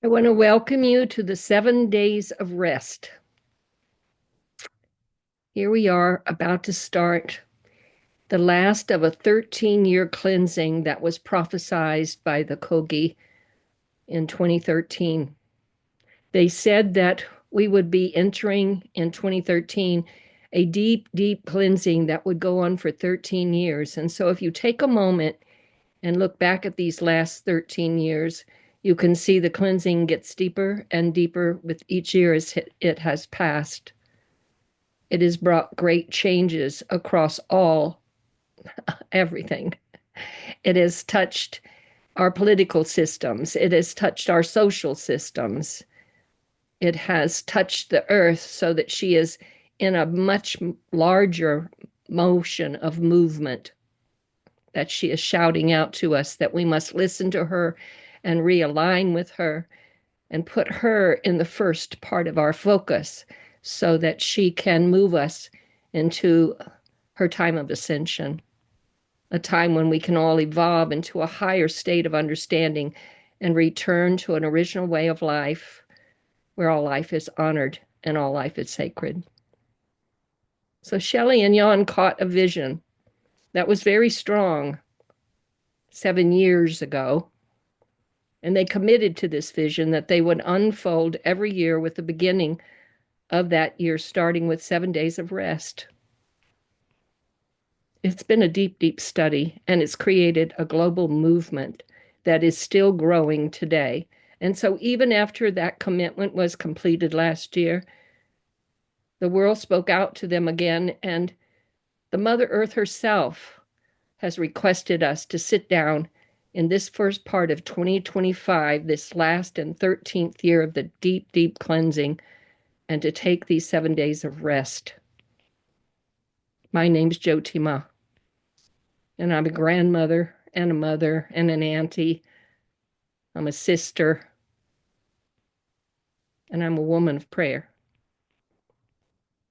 I want to welcome you to the 7 days of rest. Here we are about to start the last of a 13-year cleansing that was prophesied by the Kogi in 2013. They said that we would be entering in 2013 a deep, deep cleansing that would go on for 13 years. And so if you take a moment and look back at these last 13 years, you can see the cleansing gets deeper and deeper with each year as it has passed. It has brought great changes across everything. It has touched our political systems. It has touched our social systems. It has touched the earth so that she is in a much larger motion of movement, that she is shouting out to us that we must listen to her and realign with her and put her in the first part of our focus so that she can move us into her time of ascension, a time when we can all evolve into a higher state of understanding and return to an original way of life where all life is honored and all life is sacred. So Shelley and Jan caught a vision that was very strong 7 years ago. And they committed to this vision that they would unfold every year with the beginning of that year, starting with 7 days of rest. It's been a deep, deep study, and it's created a global movement that is still growing today. And so even after that commitment was completed last year, the world spoke out to them again, and the Mother Earth herself has requested us to sit down in this first part of 2025, this last and 13th year of the deep, deep cleansing, and to take these 7 days of rest. My name's Jyoti, and I'm a grandmother and a mother and an auntie. I'm a sister, and I'm a woman of prayer.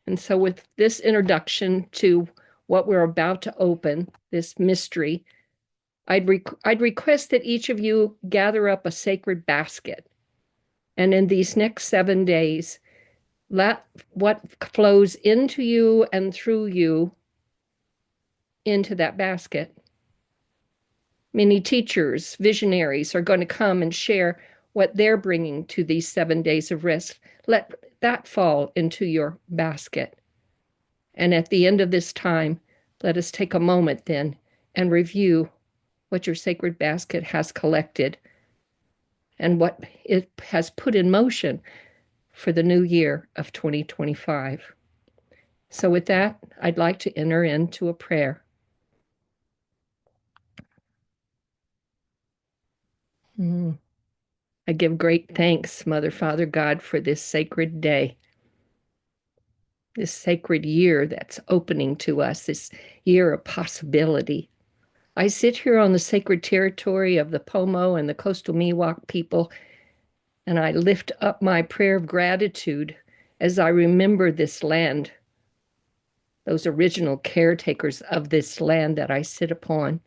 And so with this introduction to what we're about to open, this mystery, I'd request that each of you gather up a sacred basket. And in these next 7 days, let what flows into you and through you into that basket. Many teachers, visionaries are going to come and share what they're bringing to these 7 days of rest. Let that fall into your basket. And at the end of this time, let us take a moment then and review what your sacred basket has collected and what it has put in motion for the new year of 2025. So with that, I'd like to enter into a prayer. I give great thanks, Mother, Father, God, for this sacred day, this sacred year that's opening to us, this year of possibility. I sit here on the sacred territory of the Pomo and the coastal Miwok people, and I lift up my prayer of gratitude as I remember this land, those original caretakers of this land that I sit upon.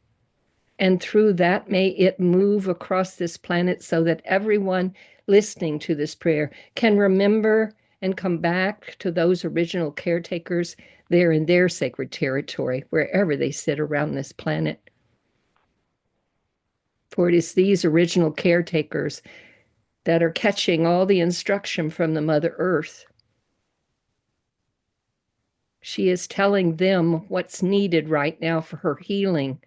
And through that, may it move across this planet so that everyone listening to this prayer can remember and come back to those original caretakers there in their sacred territory, wherever they sit around this planet. For it is these original caretakers that are catching all the instruction from the Mother Earth. She is telling them what's needed right now for her healing.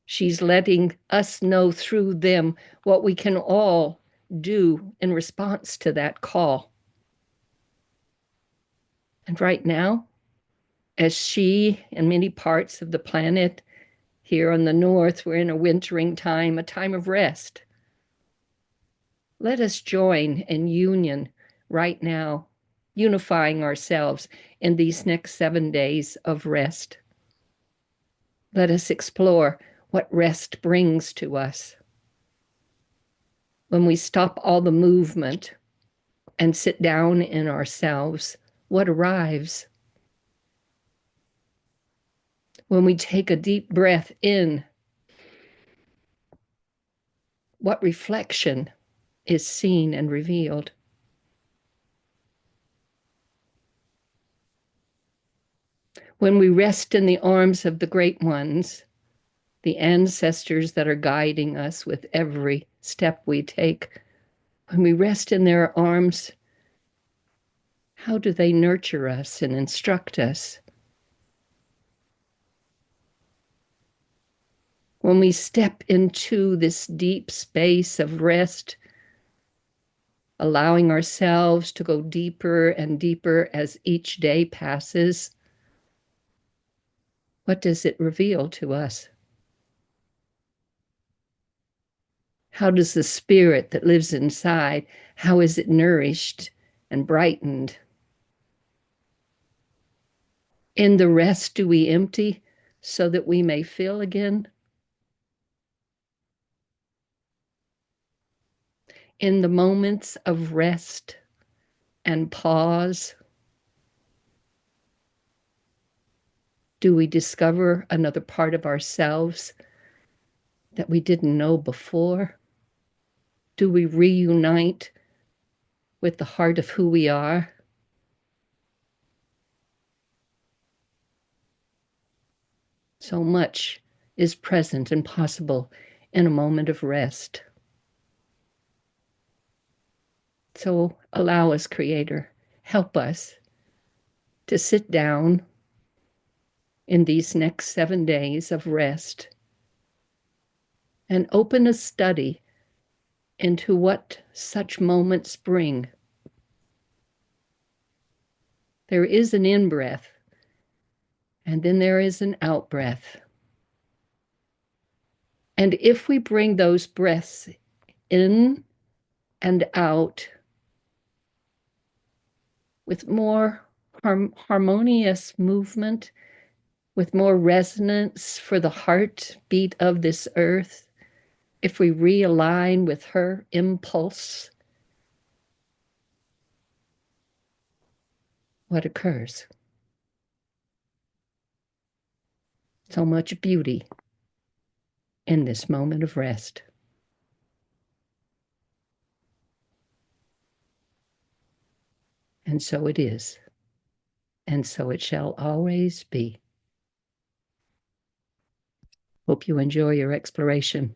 She's letting us know through them what we can all do in response to that call. And right now, as she and many parts of the planet here on the north, we're in a wintering time, a time of rest. Let us join in union right now, unifying ourselves in these next 7 days of rest. Let us explore what rest brings to us. When we stop all the movement and sit down in ourselves, what arrives? When we take a deep breath in, what reflection is seen and revealed. When we rest in the arms of the great ones, the ancestors that are guiding us with every step we take, when we rest in their arms, how do they nurture us and instruct us? When we step into this deep space of rest, allowing ourselves to go deeper and deeper as each day passes, what does it reveal to us? How does the spirit that lives inside, how is it nourished and brightened? In the rest do we empty so that we may fill again? In the moments of rest and pause, do we discover another part of ourselves that we didn't know before? Do we reunite with the heart of who we are? So much is present and possible in a moment of rest. So allow us, Creator, help us to sit down in these next 7 days of rest and open a study into what such moments bring. There is an in-breath, and then there is an out-breath. And if we bring those breaths in and out with more harmonious movement, with more resonance for the heartbeat of this earth, if we realign with her impulse, what occurs? So much beauty in this moment of rest. And so it is, and so it shall always be. Hope you enjoy your exploration.